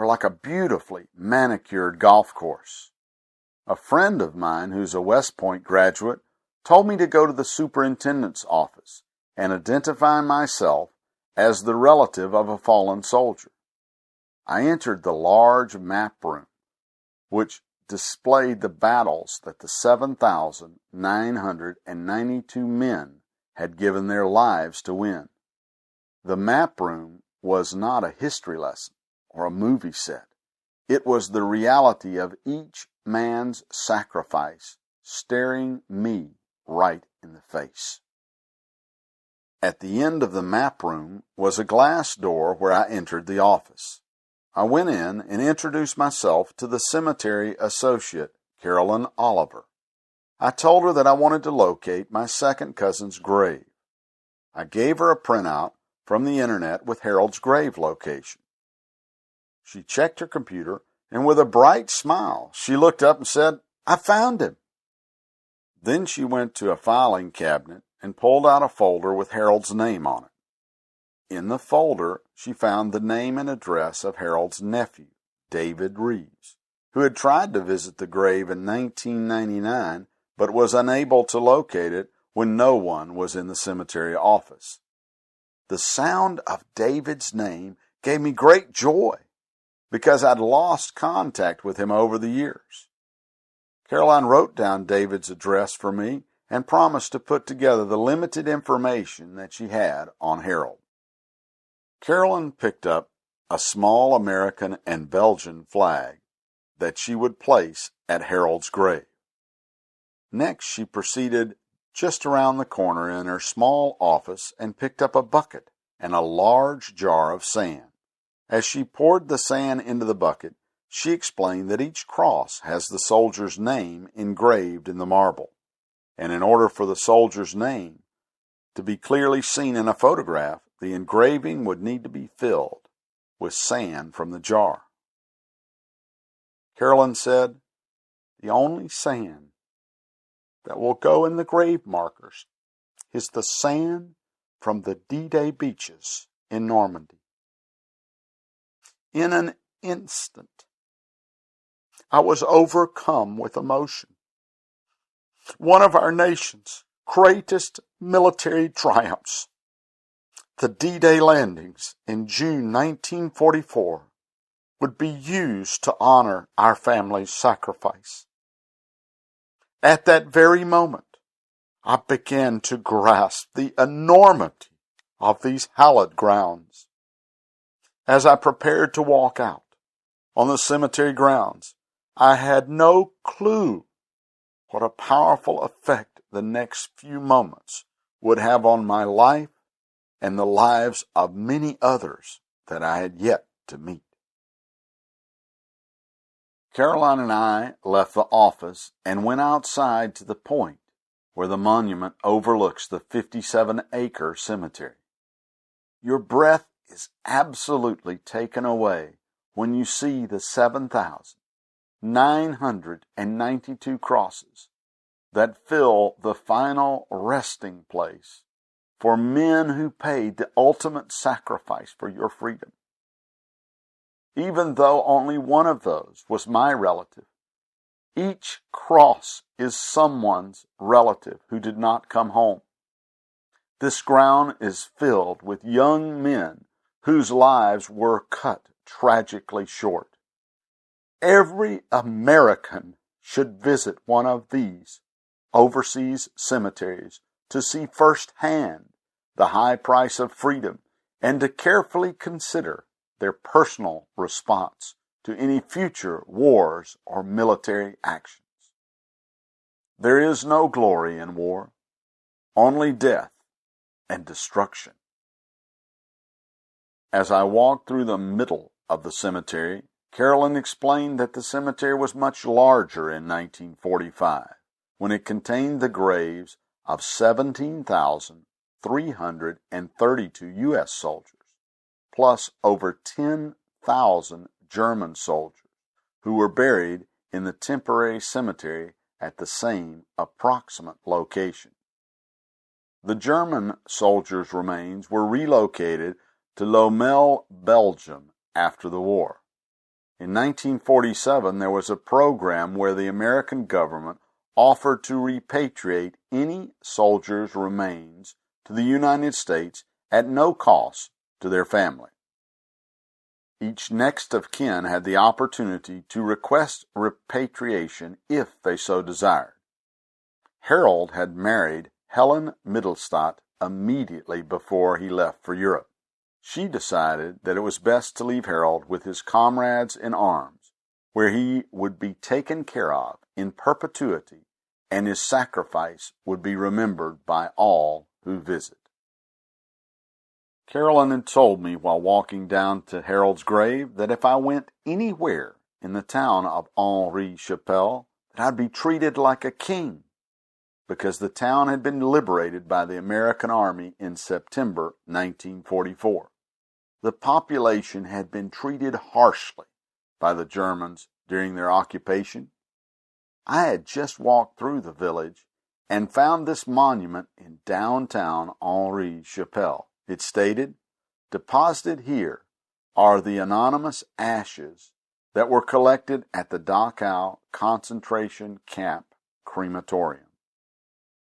were like a beautifully manicured golf course. A friend of mine who's a West Point graduate told me to go to the superintendent's office and identify myself as the relative of a fallen soldier. I entered the large map room, which displayed the battles that the 7,992 men had given their lives to win. The map room was not a history lesson or a movie set. It was the reality of each man's sacrifice staring me right in the face. At the end of the map room was a glass door where I entered the office. I went in and introduced myself to the cemetery associate, Carolyn Oliver. I told her that I wanted to locate my second cousin's grave. I gave her a printout from the internet with Harold's grave location. She checked her computer, and with a bright smile, she looked up and said, "I found him." Then she went to a filing cabinet and pulled out a folder with Harold's name on it. In the folder, she found the name and address of Harold's nephew, David Reeves, who had tried to visit the grave in 1999 but was unable to locate it when no one was in the cemetery office. The sound of David's name gave me great joy because I'd lost contact with him over the years. Caroline wrote down David's address for me and promised to put together the limited information that she had on Harold. Carolyn picked up a small American and Belgian flag that she would place at Harold's grave. Next, she proceeded just around the corner in her small office and picked up a bucket and a large jar of sand. As she poured the sand into the bucket, she explained that each cross has the soldier's name engraved in the marble, and in order for the soldier's name to be clearly seen in a photograph, the engraving would need to be filled with sand from the jar. Carolyn said, "The only sand that will go in the grave markers is the sand from the D-Day beaches in Normandy." In an instant, I was overcome with emotion. One of our nation's greatest military triumphs, the D-Day landings in June 1944, would be used to honor our family's sacrifice. At that very moment, I began to grasp the enormity of these hallowed grounds. As I prepared to walk out on the cemetery grounds, I had no clue what a powerful effect the next few moments would have on my life and the lives of many others that I had yet to meet. Caroline and I left the office and went outside to the point where the monument overlooks the 57-acre cemetery. Your breath is absolutely taken away when you see the 7,992 crosses that fill the final resting place for men who paid the ultimate sacrifice for your freedom. Even though only one of those was my relative, each cross is someone's relative who did not come home. This ground is filled with young men whose lives were cut tragically short. Every American should visit one of these overseas cemeteries to see firsthand the high price of freedom and to carefully consider their personal response to any future wars or military actions. There is no glory in war, only death and destruction. As I walked through the middle of the cemetery, Carolyn explained that the cemetery was much larger in 1945, when it contained the graves of 17,332 U.S. soldiers, plus over 10,000 German soldiers who were buried in the temporary cemetery at the same approximate location. The German soldiers' remains were relocated to Lommel, Belgium after the war. In 1947, there was a program where the American government offered to repatriate any soldier's remains to the United States at no cost to their family. Each next of kin had the opportunity to request repatriation if they so desired. Harold had married Helen Mittelstadt immediately before he left for Europe. She decided that it was best to leave Harold with his comrades in arms, where he would be taken care of in perpetuity, and his sacrifice would be remembered by all who visit. Carolyn had told me while walking down to Harold's grave that if I went anywhere in the town of Henri-Chapelle, that I'd be treated like a king, because the town had been liberated by the American Army in September 1944. The population had been treated harshly by the Germans during their occupation. I had just walked through the village and found this monument in downtown Henri-Chapelle. It stated, "Deposited here are the anonymous ashes that were collected at the Dachau concentration camp crematorium."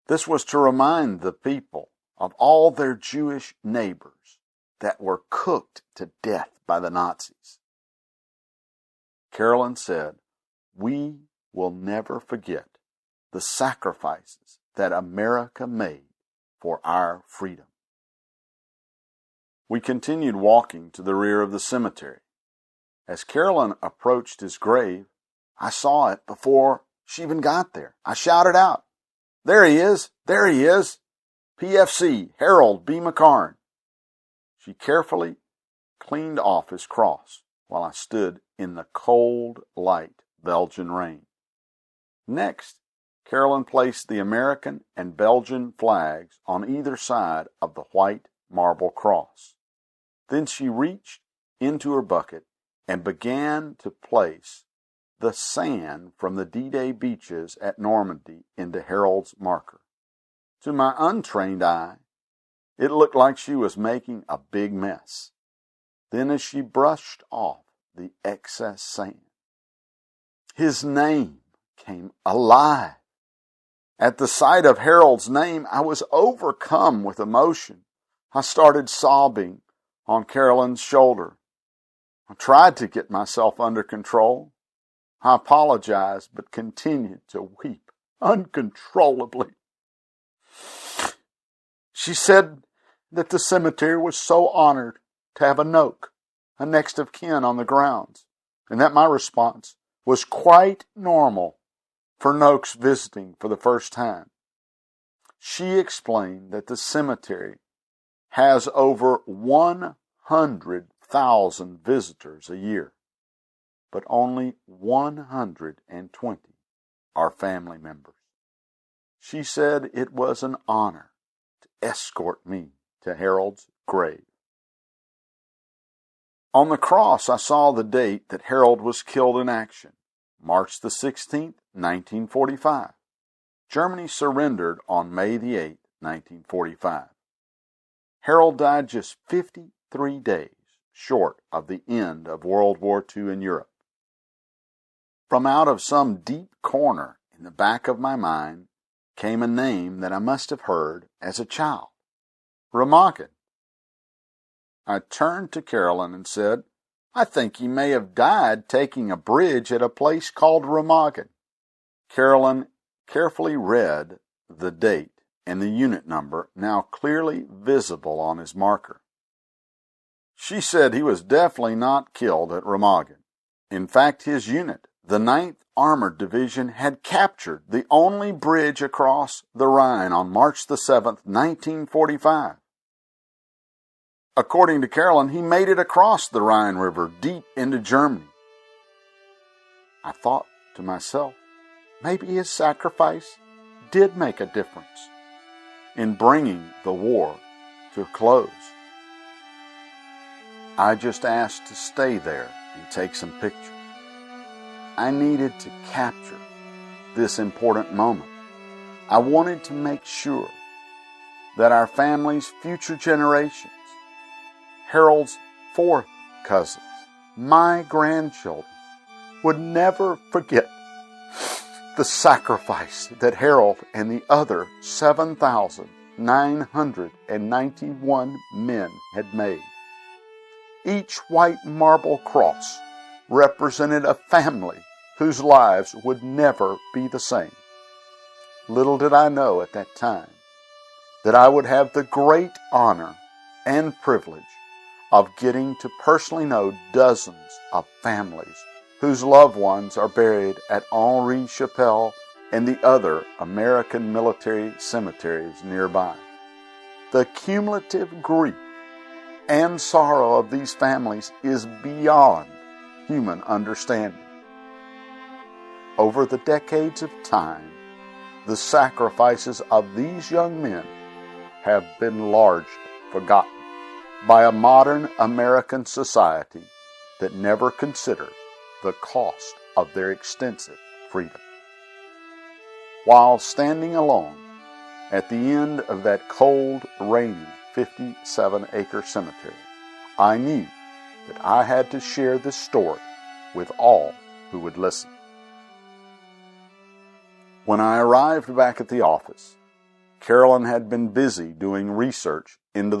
This was to remind the people of all their Jewish neighbors that were cooked to death by the Nazis. Carolyn said, "We will never forget the sacrifices that America made for our freedom." We continued walking to the rear of the cemetery. As Carolyn approached his grave, I saw it before she even got there. I shouted out, "There he is! There he is! PFC, Harold B. McCarn." She carefully cleaned off his cross while I stood in the cold, light Belgian rain. Next, Carolyn placed the American and Belgian flags on either side of the white marble cross. Then she reached into her bucket and began to place the sand from the D-Day beaches at Normandy into Harold's marker. To my untrained eye, it looked like she was making a big mess. Then as she brushed off the excess sand, his name came alive. At the sight of Harold's name, I was overcome with emotion. I started sobbing on Carolyn's shoulder. I tried to get myself under control. I apologized, but continued to weep uncontrollably. She said that the cemetery was so honored to have a Noak, a next of kin, on the grounds, and that my response was quite normal for Noaks visiting for the first time. She explained that the cemetery has over 100,000 visitors a year, but only 120 are family members. She said it was an honor to escort me to Harold's grave. On the cross, I saw the date that Harold was killed in action, March the 16th, 1945. Germany surrendered on May the 8th, 1945. Harold died just 53 days short of the end of World War II in Europe. From out of some deep corner in the back of my mind came a name that I must have heard as a child, Remagen. I turned to Carolyn and said, "I think he may have died taking a bridge at a place called Remagen." Carolyn carefully read the date and the unit number, now clearly visible on his marker. She said he was definitely not killed at Remagen. In fact, his unit, the 9th Armored Division, had captured the only bridge across the Rhine on March the 7th, 1945. According to Carolyn, he made it across the Rhine River deep into Germany. I thought to myself, maybe his sacrifice did make a difference in bringing the war to a close. I just asked to stay there and take some pictures. I needed to capture this important moment. I wanted to make sure that our family's future generations, Harold's fourth cousins, my grandchildren, would never forget the sacrifice that Harold and the other 7,991 men had made. Each white marble cross represented a family whose lives would never be the same. Little did I know at that time that I would have the great honor and privilege of getting to personally know dozens of families whose loved ones are buried at Henri-Chapelle and the other American military cemeteries nearby. The cumulative grief and sorrow of these families is beyond human understanding. Over the decades of time, the sacrifices of these young men have been largely forgotten by a modern American society that never considers the cost of their extensive freedom. While standing alone at the end of that cold, rainy 57-acre cemetery, I knew that I had to share this story with all who would listen. When I arrived back at the office, Carolyn had been busy doing research into